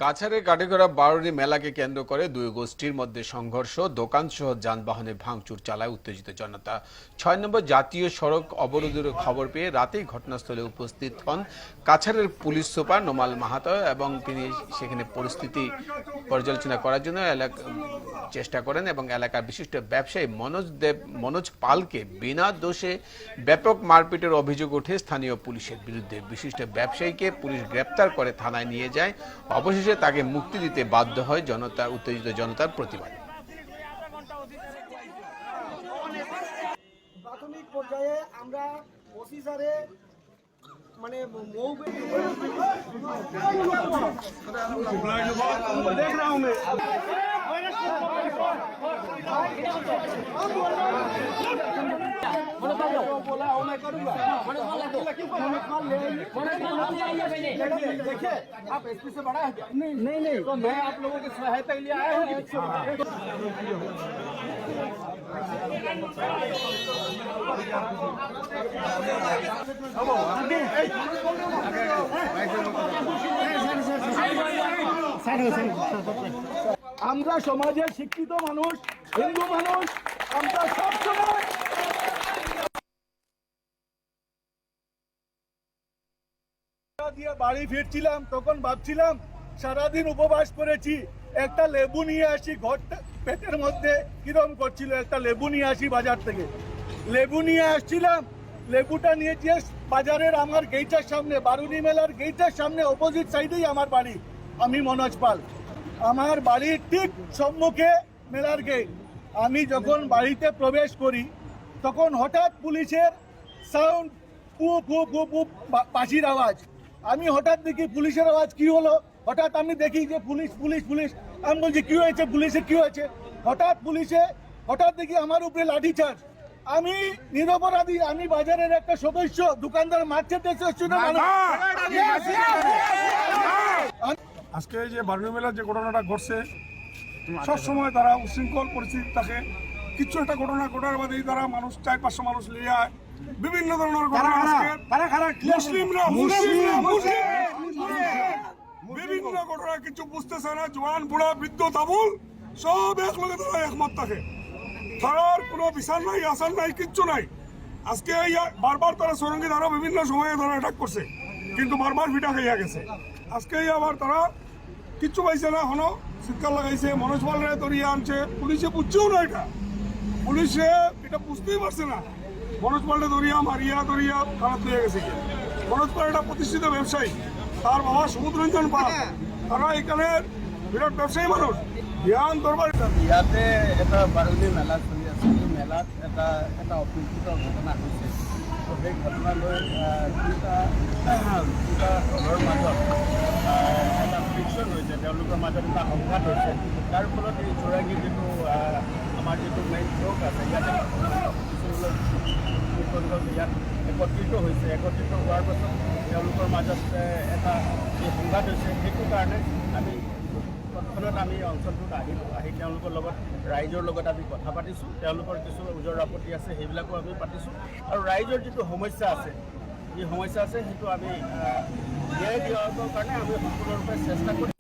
কাছাড়ের কাটিগড়া বারুণী মেলাকে কেন্দ্র করে দুই গোষ্ঠীর মধ্যে সংঘর্ষ, দোকানসহ যানবাহনে ভাঙচুর চালায় উত্তেজিত জনতা। ৬ নম্বর জাতীয় সড়ক অবরোধের খবর পেয়ে রাতেই ঘটনাস্থলে উপস্থিত হন কাছাড়ের পুলিশ সুপার নোমাল মাহাতো এবং তিনি সেখানে পরিস্থিতি পর্যালোচনা করার জন্য চেষ্টা করেন এবং এলাকার বিশিষ্ট ব্যবসায়ী মনোজ পালকে বিনা দোষে ব্যাপক মারপিটের অভিযোগ ওঠে স্থানীয় পুলিশের বিরুদ্ধে। বিশিষ্ট ব্যবসায়ীকে পুলিশ গ্রেপ্তার করে থানায় নিয়ে যায়। অবশেষে তাকে মুক্তি দিতে বাধ্য হয় উত্তেজিত জনতার প্রতিবাদ। প্রাথমিক পর্যায়ে আমরা অফিসারে মানে দেখ रहा हूं मैं बोला हूं मैं करूंगा देखिए आप एसपी से बड़ा है क्या? नहीं तो मैं आप लोगों की सहायता के लिए आया हूं। আমরা সমাজের শিক্ষিত মানুষ, হিন্দু মানুষ, আমরা সবসময় দিয়ে বাড়ি ফিরছিলাম, তখন ভাবছিলাম সারাদিন উপবাস করেছি, একটা লেবু নিয়ে আসি, ঘরটা পেটের মধ্যে কিরম করছিল, একটা লেবু নিয়ে আসি বাজার থেকে। লেবু নিয়ে আসছিলাম, লেবুটা নিয়ে গিয়ে বাজারের আমার গেইটার সামনে, বারুণী মেলার গেইটার সামনে অপোজিট সাইডেই আমার বাড়ি। আমি মনোজ পাল, আমার বাড়ির ঠিক সম্মুখে মেলার গেট। আমি যখন বাড়িতে প্রবেশ করি তখন হঠাৎ পুলিশের সাউন্ড, পু পু পু পু পাখির আওয়াজ। আমি হঠাৎ দেখি পুলিশের আওয়াজ, কি হলো? হঠাৎ আমি দেখি যে পুলিশ পুলিশ পুলিশ। আমি বলছি কি হয়েছে, পুলিশে কি হয়েছে? হঠাৎ দেখি আমার উপরে লাঠিচার্জ। আমি নিরপরাধী, আমি বাজারের একটা সদস্য, দোকানদার মারছে আজকে যে বারুণী মেলার যে ঘটনাটা ঘটছে, সবসময় তারা উশৃঙ্খল পরিস্থিতি থাকে। কিছু একটা ঘটনা ঘটার বাদেই তারা মানুষ 400-500 মানুষ নিয়ে আয়, বিভিন্ন ধরনের ঘটনা। মুসলিমরা বিভিন্ন ঘটনা কিছু বুঝতেছে না। জওয়ান, বুড়া, বৃদ্ধ, তাবুল সব একলগে তারা একমত থাকে। তার কোনো বিচার নাই, আচার নাই, কিচ্ছু নাই। আজকে বারবার তারা সরঙ্গি ধারা বিভিন্ন সময়ে তারা অ্যাটাক করছে, কিন্তু বারবার ভিটা খাইয়া গেছে। আজকে আবার তারা কিচ্ছু পাইছে না, হনো চিৎকার লাগাইছে, মনোজ পালরে ধরিয়ে আনছে। পুলিশে বুঝছেও না, পুলিশে এটা বুঝতেই পারছে না। মনোজ পালরে মারিয়া খারাপ হয়ে গেছে। মনোজ পাল একটা প্রতিষ্ঠিত ব্যবসায়ী, তার বাবা সমুদ্রঞ্জন পাল, তারা এখানের বিরাট ব্যবসায়ী মানুষ। জ্ঞান দরবার ইয়াতে এটা বারুণী মেলা চলি আছে। এই মেলাত এটা অপ্ৰীতিকৰ ঘটনা হৈছে। সেই ঘটনালৈ দুটা দলৰ মাজত এটা ফ্ৰিকশ্যন হৈছে, তেওঁলোকৰ মাজত এটা সংঘাত হৈছে। তাৰ ফলত এই চৌৰাঙ্গী যিটো আমাৰ যিটো মেইন চৌক আছে, ইয়াতে ইয়াত একত্ৰিত হৈছে। একত্ৰিত হোৱাৰ পাছত তেওঁলোকৰ মাজত এটা এই সংঘাত হৈছে। সেইটো কাৰণে আমি তৎক্ষণাত আমি অঞ্চলটোত আহি তেওঁলোকৰ লগত, ৰাইজৰ লগত আমি কথা পাতিছোঁ। তেওঁলোকৰ কিছু ওজৰ আপত্তি আছে, সেইবিলাকো আমি পাতিছোঁ। আৰু ৰাইজৰ যিটো সমস্যা আছে, সেইটো আমি ন্যায় দিয়াৰ কাৰণে আমি সম্পূৰ্ণৰূপে চেষ্টা কৰিম।